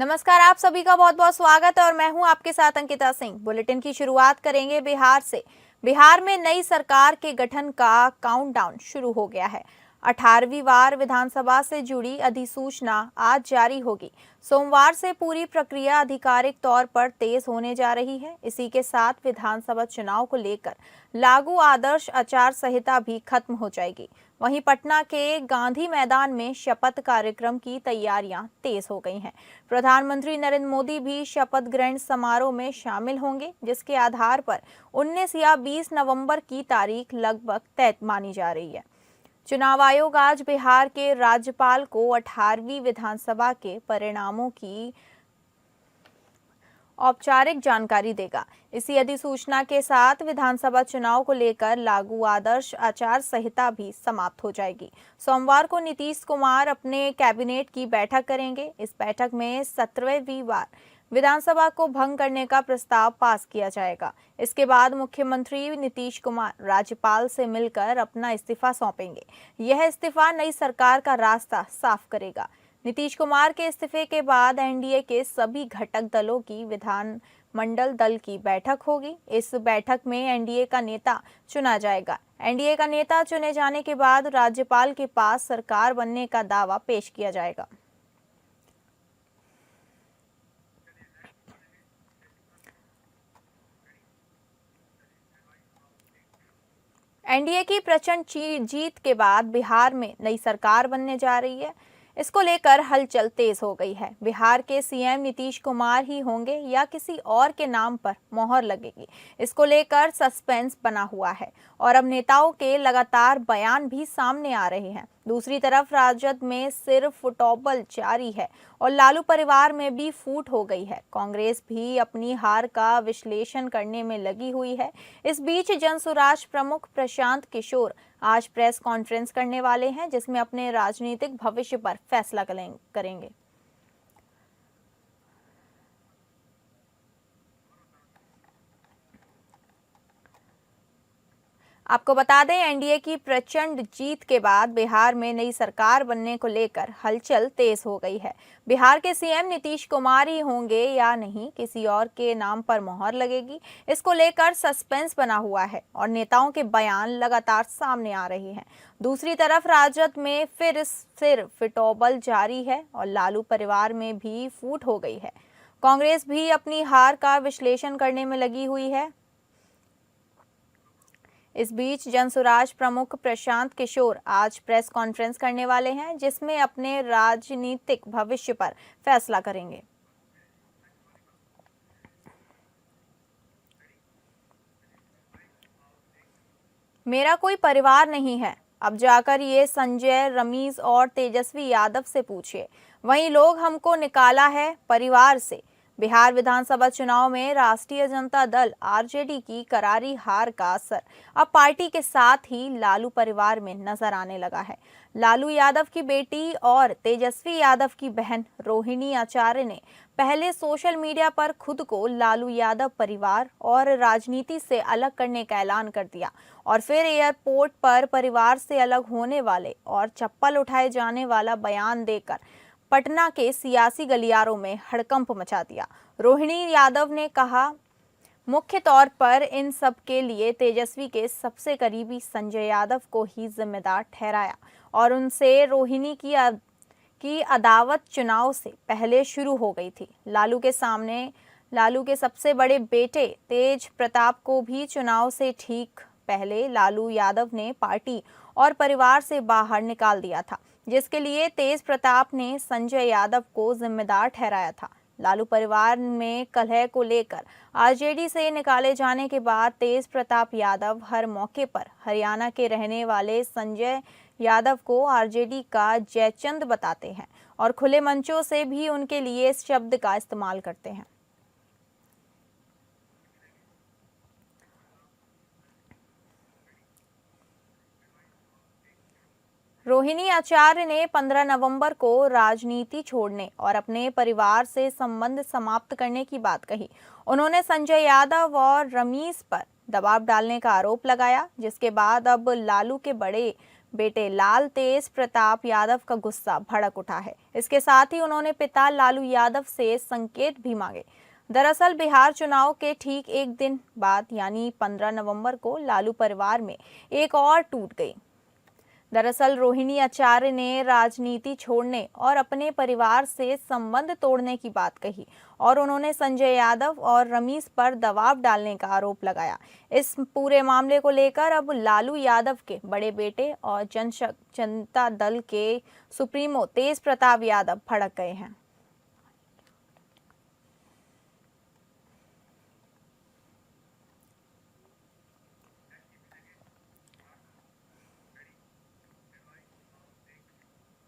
नमस्कार, आप सभी का बहुत बहुत स्वागत है और मैं हूं आपके साथ अंकिता सिंह। बुलेटिन की शुरुआत करेंगे बिहार से। बिहार में नई सरकार के गठन का काउंटडाउन शुरू हो गया है। 18वीं बार विधानसभा से जुड़ी अधिसूचना आज जारी होगी। सोमवार से पूरी प्रक्रिया आधिकारिक तौर पर तेज होने जा रही है। इसी के साथ विधानसभा चुनाव को लेकर लागू आदर्श आचार संहिता भी खत्म हो जाएगी। वहीं पटना के गांधी मैदान में शपथ कार्यक्रम की तैयारियां तेज हो गई हैं। प्रधानमंत्री नरेंद्र मोदी भी शपथ ग्रहण समारोह में शामिल होंगे, जिसके आधार पर 19 या 20 नवंबर की तारीख लगभग तय मानी जा रही है। चुनाव आयोग आज बिहार के राज्यपाल को 18वीं विधानसभा के परिणामों की औपचारिक जानकारी देगा। इसी अधिसूचना के साथ विधानसभा चुनाव को लेकर लागू आदर्श आचार संहिता भी समाप्त हो जाएगी। सोमवार को नीतीश कुमार अपने कैबिनेट की बैठक करेंगे। इस बैठक में 17वीं बार विधानसभा को भंग करने का प्रस्ताव पास किया जाएगा। इसके बाद मुख्यमंत्री नीतीश कुमार राज्यपाल से मिलकर अपना इस्तीफा सौंपेंगे। यह इस्तीफा नई सरकार का रास्ता साफ करेगा। नीतीश कुमार के इस्तीफे के बाद एनडीए के सभी घटक दलों की विधानमंडल दल की बैठक होगी। इस बैठक में एनडीए का नेता चुना जाएगा। एनडीए का नेता चुने जाने के बाद राज्यपाल के पास सरकार बनने का दावा पेश किया जाएगा। एनडीए की प्रचंड जीत के बाद बिहार में नई सरकार बनने जा रही है। इसको लेकर हलचल तेज हो गई है। बिहार के सीएम नीतीश कुमार ही होंगे या किसी और के नाम पर मोहर लगेगी, इसको लेकर सस्पेंस बना हुआ है और अब नेताओं के लगातार बयान भी सामने आ रहे हैं। दूसरी तरफ राजद में सिर्फ फुटबॉल जारी है और लालू परिवार में भी फूट हो गई है। कांग्रेस भी अपनी हार का विश्लेषण करने में लगी हुई है। इस बीच जनसुराज प्रमुख प्रशांत किशोर आज प्रेस कॉन्फ्रेंस करने वाले हैं, जिसमें अपने राजनीतिक भविष्य पर फैसला करेंगे। आपको बता दें, एनडीए की प्रचंड जीत के बाद बिहार में नई सरकार बनने को लेकर हलचल तेज हो गई है। बिहार के सीएम नीतीश कुमार ही होंगे या नहीं, किसी और के नाम पर मोहर लगेगी, इसको लेकर सस्पेंस बना हुआ है और नेताओं के बयान लगातार सामने आ रहे हैं। दूसरी तरफ राजद में फिर सिर फिटौबल जारी है और लालू परिवार में भी फूट हो गई है। कांग्रेस भी अपनी हार का विश्लेषण करने में लगी हुई है। इस बीच जनसुराज प्रमुख प्रशांत किशोर आज प्रेस कॉन्फ्रेंस करने वाले हैं, जिसमें अपने राजनीतिक भविष्य पर फैसला करेंगे। मेरा कोई परिवार नहीं है, अब जाकर ये संजय, रमीज और तेजस्वी यादव से पूछिए। वहीं लोग हमको निकाला है परिवार से। बिहार विधानसभा चुनाव में राष्ट्रीय जनता दल आरजेडी की करारी हार का असर अब पार्टी के साथ ही लालू परिवार में नजर आने लगा है। लालू यादव की बेटी और तेजस्वी यादव की बहन रोहिणी आचार्य ने पहले सोशल मीडिया पर खुद को लालू यादव परिवार और राजनीति से अलग करने का ऐलान कर दिया और फिर एयरपोर्ट पर परिवार से अलग होने वाले और चप्पल उठाए जाने वाला बयान देकर पटना के सियासी गलियारों में हड़कंप मचा दिया। रोहिणी यादव ने कहा, मुख्य तौर पर इन सब के लिए तेजस्वी के सबसे करीबी संजय यादव को ही जिम्मेदार ठहराया और उनसे रोहिणी की अदावत चुनाव से पहले शुरू हो गई थी। लालू के सबसे बड़े बेटे तेज प्रताप को भी चुनाव से ठीक पहले लालू यादव ने पार्टी और परिवार से बाहर निकाल दिया था, जिसके लिए तेज प्रताप ने संजय यादव को जिम्मेदार ठहराया था। लालू परिवार में कलह को लेकर आरजेडी से निकाले जाने के बाद तेज प्रताप यादव हर मौके पर हरियाणा के रहने वाले संजय यादव को आरजेडी का जयचंद बताते हैं और खुले मंचों से भी उनके लिए इस शब्द का इस्तेमाल करते हैं। रोहिणी आचार्य ने 15 नवंबर को राजनीति छोड़ने और अपने परिवार से संबंध समाप्त करने की बात कही। उन्होंने संजय यादव और रमीज पर दबाव डालने का आरोप लगाया, जिसके बाद अब लालू के बड़े बेटे लाल तेज प्रताप यादव का गुस्सा भड़क उठा है। इसके साथ ही उन्होंने पिता लालू यादव से संकेत भी मांगे। दरअसल बिहार चुनाव के ठीक एक दिन बाद यानी 15 नवंबर को लालू परिवार में एक और टूट गई। दरअसल रोहिणी आचार्य ने राजनीति छोड़ने और अपने परिवार से संबंध तोड़ने की बात कही और उन्होंने संजय यादव और रमीज पर दबाव डालने का आरोप लगाया। इस पूरे मामले को लेकर अब लालू यादव के बड़े बेटे और जनता दल के सुप्रीमो तेज प्रताप यादव भड़क गए हैं।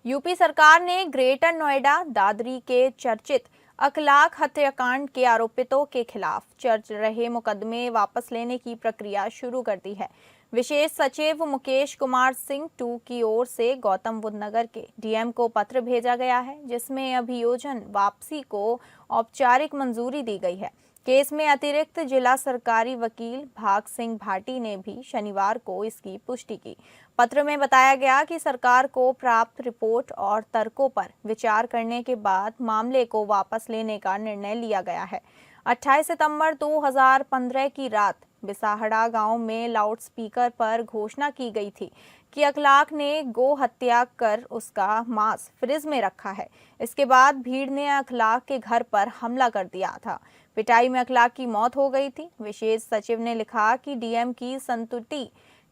यूपी सरकार ने ग्रेटर नोएडा दादरी के चर्चित अखलाक हत्याकांड के आरोपितों के खिलाफ चल रहे मुकदमे वापस लेने की प्रक्रिया शुरू कर दी है। विशेष सचिव मुकेश कुमार सिंह 2 की ओर से गौतम बुद्ध नगर के डीएम को पत्र भेजा गया है, जिसमें अभियोजन वापसी को औपचारिक मंजूरी दी गई है। केस में अतिरिक्त जिला सरकारी वकील भाग सिंह भाटी ने भी शनिवार को इसकी पुष्टि की। पत्र में बताया गया कि सरकार को प्राप्त रिपोर्ट और तर्कों पर विचार करने के बाद मामले को वापस लेने का निर्णय लिया गया है। 28 सितंबर 2015 की रात बिसाहड़ा गांव में लाउडस्पीकर पर घोषणा की गई थी कि अखलाक ने गो हत्या कर उसका मांस फ्रिज में रखा है। इसके बाद भीड़ ने अखलाक के घर पर हमला कर दिया था। पिटाई में अखलाक की मौत हो गई थी। विशेष सचिव ने लिखा कि डीएम की संतुष्टि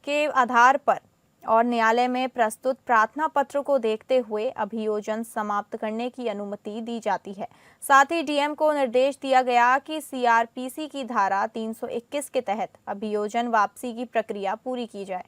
के आधार पर और न्यायालय में प्रस्तुत प्रार्थना पत्र को देखते हुए अभियोजन समाप्त करने की अनुमति दी जाती है। साथ ही डीएम को निर्देश दिया गया कि सीआरपीसी की धारा 321 के तहत अभियोजन वापसी की प्रक्रिया पूरी की जाए।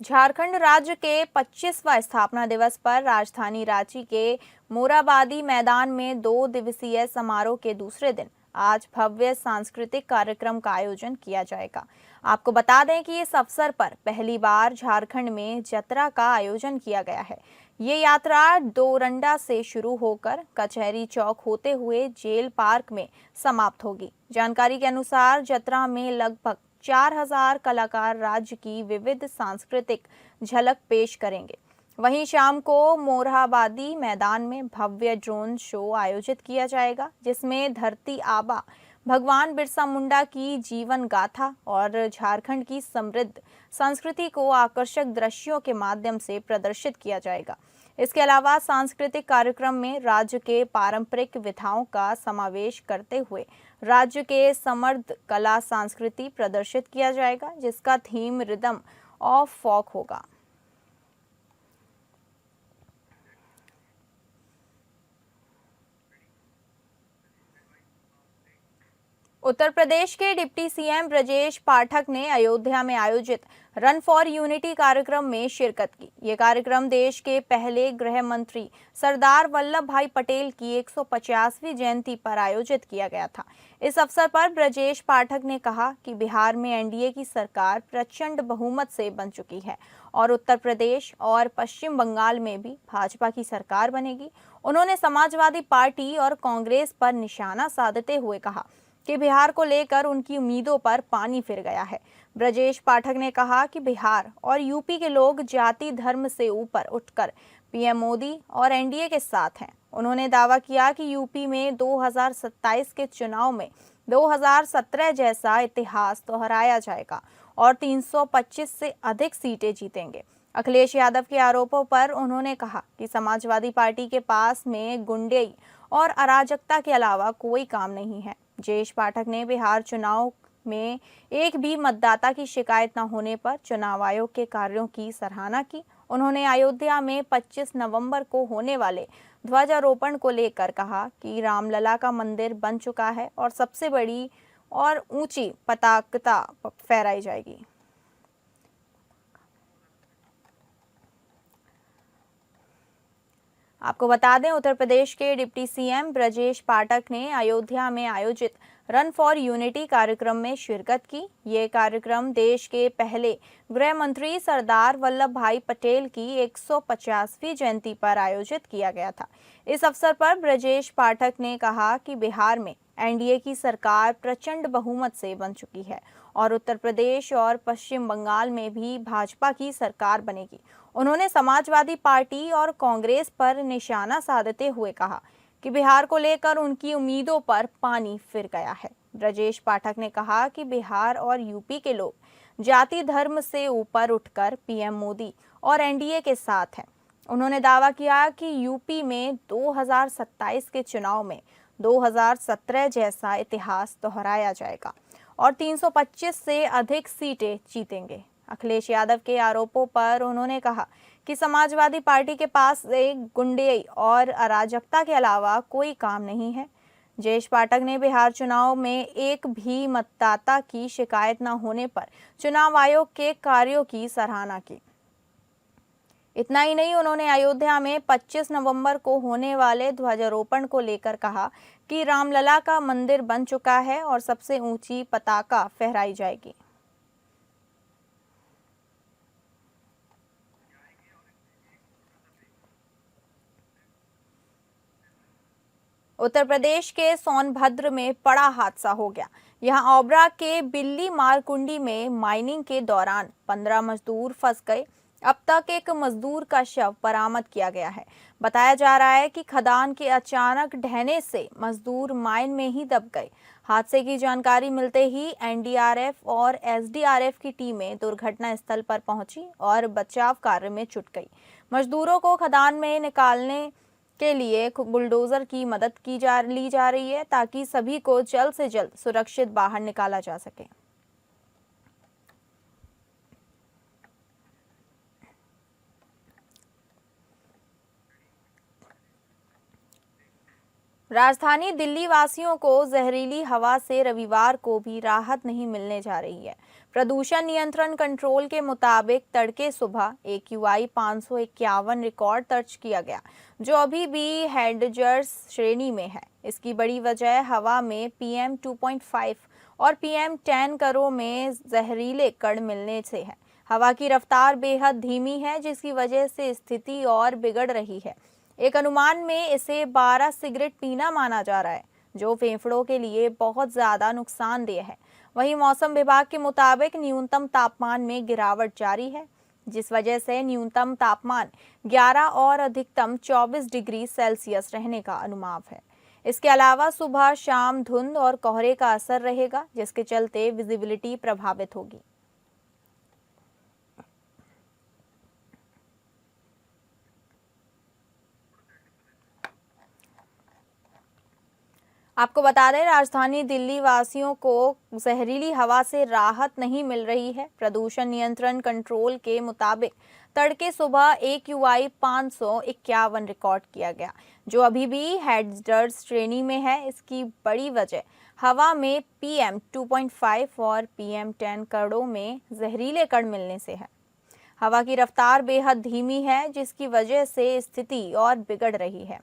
झारखंड राज्य के 25वां स्थापना दिवस पर राजधानी रांची के मोराबादी मैदान में 2 दिवसीय समारोह के दूसरे दिन आज भव्य सांस्कृतिक कार्यक्रम का आयोजन किया जाएगा। आपको बता दें कि इस अवसर पर पहली बार झारखंड में जतरा का आयोजन किया गया है। ये यात्रा डोरंडा से शुरू होकर कचहरी चौक होते हुए जेल पार्क में समाप्त होगी। जानकारी के अनुसार जतरा में लगभग 4000 कलाकार राज्य की विविध सांस्कृतिक झलक पेश करेंगे। वहीं शाम को मोरहाबादी मैदान में भव्य ड्रोन शो आयोजित किया जाएगा, जिसमें धरती आबा भगवान बिरसा मुंडा की जीवन गाथा और झारखंड की समृद्ध संस्कृति को आकर्षक दृश्यों के माध्यम से प्रदर्शित किया जाएगा। इसके अलावा सांस्कृतिक कार्यक्रम में राज्य के पारंपरिक विधाओं का समावेश करते हुए राज्य के समृद्ध कला संस्कृति प्रदर्शित किया जाएगा, जिसका थीम रिदम ऑफ फॉक होगा। उत्तर प्रदेश के डिप्टी सीएम ब्रजेश पाठक ने अयोध्या में आयोजित रन फॉर यूनिटी कार्यक्रम में शिरकत की। ये कार्यक्रम देश के पहले गृह मंत्री सरदार वल्लभ भाई पटेल की 150वीं जयंती पर आयोजित किया गया था। इस अवसर पर ब्रजेश पाठक ने कहा कि बिहार में एनडीए की सरकार प्रचंड बहुमत से बन चुकी है और उत्तर प्रदेश और पश्चिम बंगाल में भी भाजपा की सरकार बनेगी। उन्होंने समाजवादी पार्टी और कांग्रेस पर निशाना साधते हुए कहा कि बिहार को लेकर उनकी उम्मीदों पर पानी फिर गया है। ब्रजेश पाठक ने कहा कि बिहार और यूपी के लोग जाति धर्म से ऊपर उठकर पीएम मोदी और एनडीए के साथ हैं। उन्होंने दावा किया कि यूपी में 2027 के चुनाव में 2017 जैसा इतिहास दोहराया जाएगा और 325 से अधिक सीटें जीतेंगे। अखिलेश यादव के आरोपों पर उन्होंने कहा कि समाजवादी पार्टी के पास में गुंडई और अराजकता के अलावा कोई काम नहीं है। ब्रजेश पाठक ने बिहार चुनाव में एक भी मतदाता की शिकायत न होने पर चुनाव आयोग के कार्यों की सराहना की। उन्होंने अयोध्या में 25 नवंबर को होने वाले ध्वजारोपण को लेकर कहा कि रामलला का मंदिर बन चुका है और सबसे बड़ी और ऊंची पताका फहराई जाएगी। आपको बता दें, उत्तर प्रदेश के डिप्टी सीएम ब्रजेश पाठक ने अयोध्या में आयोजित रन फॉर यूनिटी कार्यक्रम में शिरकत की। ये कार्यक्रम देश के पहले गृह मंत्री सरदार वल्लभ भाई पटेल की 150वीं जयंती पर आयोजित किया गया था। इस अवसर पर ब्रजेश पाठक ने कहा कि बिहार में एनडीए की सरकार प्रचंड बहुमत से बन चुकी है और उत्तर प्रदेश और पश्चिम बंगाल में भी भाजपा की सरकार बनेगी। उन्होंने समाजवादी पार्टी और कांग्रेस पर निशाना साधते हुए कहा कि बिहार को लेकर उनकी उम्मीदों पर पानी फिर गया है। ब्रजेश पाठक ने कहा कि बिहार और यूपी के लोग जाति धर्म से ऊपर उठकर पीएम मोदी और एनडीए के साथ हैं। उन्होंने दावा किया कि यूपी में 2027 के चुनाव में 2017 जैसा इतिहास दोहराया जाएगा और 325 से अधिक सीटें जीतेंगे। अखिलेश यादव के आरोपों पर उन्होंने कहा कि समाजवादी पार्टी के पास एक गुंडे और अराजकता के अलावा कोई काम नहीं है। ब्रजेश पाठक ने बिहार चुनाव में एक भी मतदाता की शिकायत न होने पर चुनाव आयोग के कार्यों की सराहना की। इतना ही नहीं, उन्होंने अयोध्या में 25 नवंबर को होने वाले ध्वजारोपण को लेकर कहा कि रामलला का मंदिर बन चुका है और सबसे ऊंची पताका फहराई जाएगी। उत्तर प्रदेश के सोनभद्र में बड़ा हादसा हो गया। यहां ओबरा के बिल्ली मारकुंडी में माइनिंग के दौरान 15 मजदूर फंस गए। अब तक एक मजदूर का शव बरामद किया गया है। बताया जा रहा है कि खदान के अचानक ढहने से मजदूर माइन में ही दब गए। हादसे की जानकारी मिलते ही एनडीआरएफ और एसडीआरएफ की टीमें दुर्घटना स्थल पर पहुंची और बचाव कार्य में जुट गई। मजदूरों को खदान में निकालने के लिए बुलडोजर की मदद ली जा रही है ताकि सभी को जल्द से जल्द सुरक्षित बाहर निकाला जा सके। राजधानी दिल्ली वासियों को जहरीली हवा से रविवार को भी राहत नहीं मिलने जा रही है। प्रदूषण नियंत्रण कंट्रोल के मुताबिक तड़के सुबह AQI 551 रिकॉर्ड दर्ज किया गया, जो अभी भी हैजर्ड श्रेणी में है। इसकी बड़ी वजह हवा में PM 2.5 और PM 10 कणों में जहरीले कण मिलने से है। हवा की रफ्तार बेहद धीमी है, जिसकी वजह से स्थिति और बिगड़ रही है। एक अनुमान में इसे 12 सिगरेट पीना माना जा रहा है, जो फेफड़ों के लिए बहुत ज्यादा नुकसानदेह है। वहीं मौसम विभाग के मुताबिक न्यूनतम तापमान में गिरावट जारी है, जिस वजह से न्यूनतम तापमान 11 और अधिकतम 24 डिग्री सेल्सियस रहने का अनुमान है। इसके अलावा सुबह शाम धुंध और कोहरे का असर रहेगा, जिसके चलते विजिबिलिटी प्रभावित होगी। आपको बता दें, राजधानी दिल्ली वासियों को जहरीली हवा से राहत नहीं मिल रही है। प्रदूषण नियंत्रण कंट्रोल के मुताबिक तड़के सुबह AQI 551 रिकॉर्ड किया गया, जो अभी भी हैजर्ड श्रेणी में है। इसकी बड़ी वजह हवा में PM 2.5 और PM 10 कणों में जहरीले कण मिलने से है। हवा की रफ्तार बेहद धीमी है, जिसकी वजह से स्थिति और बिगड़ रही है।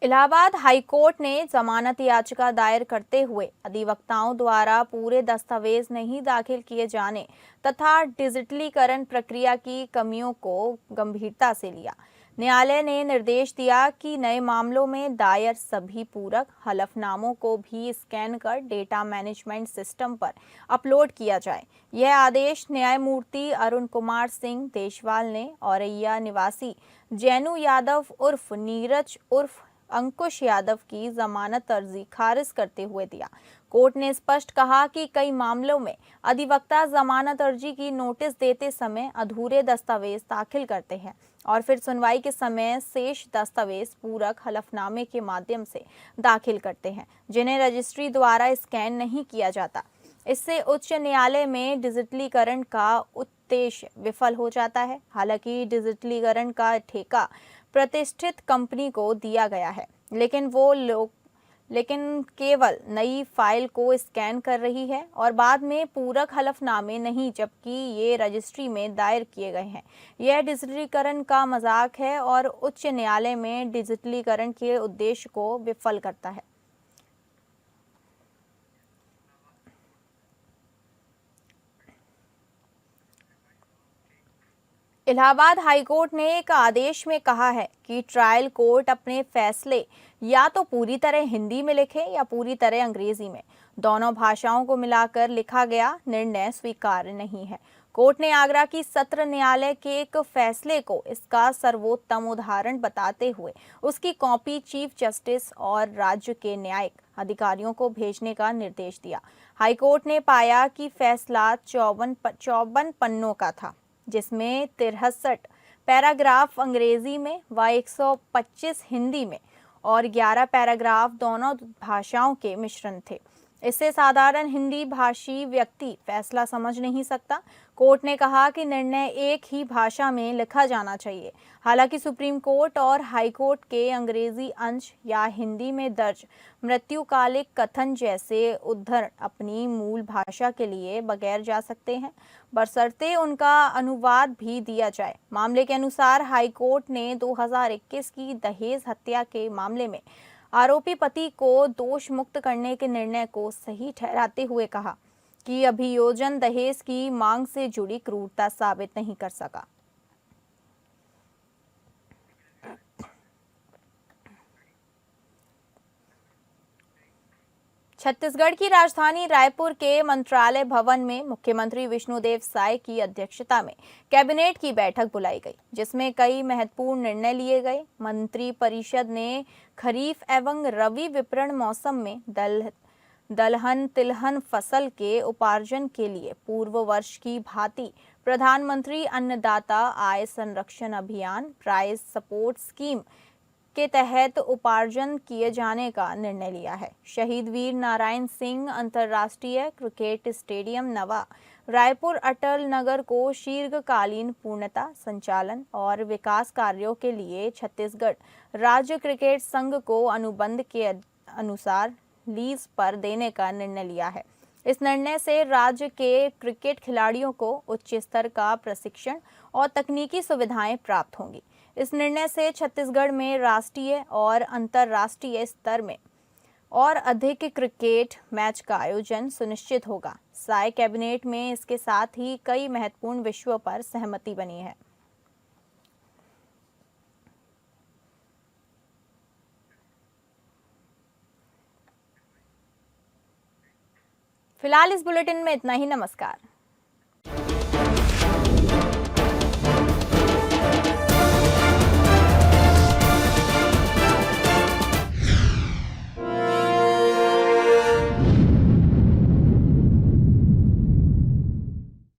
इलाहाबाद हाईकोर्ट ने जमानत याचिका दायर करते हुए अधिवक्ताओं द्वारा पूरे दस्तावेज नहीं दाखिल किए जाने तथा डिजिटलीकरण प्रक्रिया की कमियों को गंभीरता से लिया। न्यायालय ने निर्देश दिया कि नए मामलों में दायर सभी पूरक हलफनामों को भी स्कैन कर डेटा मैनेजमेंट सिस्टम पर अपलोड किया जाए। यह आदेश न्यायमूर्ति अरुण कुमार सिंह देशवाल ने औरैया निवासी जैनू यादव उर्फ नीरज उर्फ अंकुश यादव की जमानत अर्जी खारिज करते हुए दिया। कोर्ट ने स्पष्ट कहा कि कई मामलों में अधिवक्ता जमानत अर्जी की नोटिस देते समय अधूरे दस्तावेज दाखिल करते हैं और फिर सुनवाई के समय शेष दस्तावेज पूरक हलफनामे के माध्यम से दाखिल करते हैं, जिन्हें रजिस्ट्री द्वारा स्कैन नहीं किया जाता। इससे उच्च न्यायालय में डिजिटलीकरण का उद्देश्य विफल हो जाता है। हालांकि डिजिटलीकरण का ठेका प्रतिष्ठित कंपनी को दिया गया है, लेकिन वो लेकिन केवल नई फाइल को स्कैन कर रही है और बाद में पूरक हलफनामे नहीं, जबकि ये रजिस्ट्री में दायर किए गए हैं। यह डिजिटलीकरण का मजाक है और उच्च न्यायालय में डिजिटलीकरण के उद्देश्य को विफल करता है। इलाहाबाद हाईकोर्ट ने एक आदेश में कहा है कि ट्रायल कोर्ट अपने फैसले या तो पूरी तरह हिंदी में लिखे या पूरी तरह अंग्रेजी में। दोनों भाषाओं को मिलाकर लिखा गया निर्णय स्वीकार्य नहीं है। कोर्ट ने आगरा की सत्र न्यायालय के एक फैसले को इसका सर्वोत्तम उदाहरण बताते हुए उसकी कॉपी चीफ जस्टिस और राज्य के न्यायिक अधिकारियों को भेजने का निर्देश दिया। हाईकोर्ट ने पाया कि फैसला 54 पन्नों का था, जिसमें 63 पैराग्राफ अंग्रेजी में व 125 हिंदी में और 11 पैराग्राफ दोनों भाषाओं के मिश्रण थे। इससे साधारण हिंदी भाषी व्यक्ति फैसला समझ नहीं सकता। कोर्ट ने कहा कि निर्णय एक ही भाषा में लिखा जाना चाहिए। हालांकि सुप्रीम कोर्ट और हाई कोर्ट के अंग्रेजी अंश या हिंदी में दर्ज मृत्युकालिक कथन जैसे उद्धरण अपनी मूल भाषा के लिए बगैर जा सकते हैं, बशर्ते उनका अनुवाद भी दिया जाए। मामले के अनुसार हाई कोर्ट ने 2021 की दहेज हत्या के मामले में आरोपी पति को दोष मुक्त करने के निर्णय को सही ठहराते हुए कहा कि अभियोजन दहेज की मांग से जुड़ी क्रूरता साबित नहीं कर सका। छत्तीसगढ़ की राजधानी रायपुर के मंत्रालय भवन में मुख्यमंत्री विष्णुदेव साय की अध्यक्षता में कैबिनेट की बैठक बुलाई गई, जिसमें कई महत्वपूर्ण निर्णय लिए गए। मंत्री परिषद ने खरीफ एवं रबी विपणन मौसम में दलहन तिलहन फसल के उपार्जन के लिए पूर्व वर्ष की भांति प्रधानमंत्री अन्नदाता आय संरक्षण अभियान प्राइस सपोर्ट स्कीम के तहत उपार्जन किए जाने का निर्णय लिया है। शहीद वीर नारायण सिंह अंतर्राष्ट्रीय क्रिकेट स्टेडियम नवा रायपुर अटल नगर को शीर्घकालीन पूर्णता संचालन और विकास कार्यों के लिए छत्तीसगढ़ राज्य क्रिकेट संघ को अनुबंध के अनुसार लीज पर देने का निर्णय लिया है। इस निर्णय से राज्य के क्रिकेट खिलाड़ियों को उच्च स्तर का प्रशिक्षण और तकनीकी सुविधाएं प्राप्त होंगी। इस निर्णय से छत्तीसगढ़ में राष्ट्रीय और अंतर्राष्ट्रीय स्तर में और अधिक क्रिकेट मैच का आयोजन सुनिश्चित होगा। साय कैबिनेट में इसके साथ ही कई महत्वपूर्ण विषयों पर सहमति बनी है। फिलहाल इस बुलेटिन में इतना ही। नमस्कार।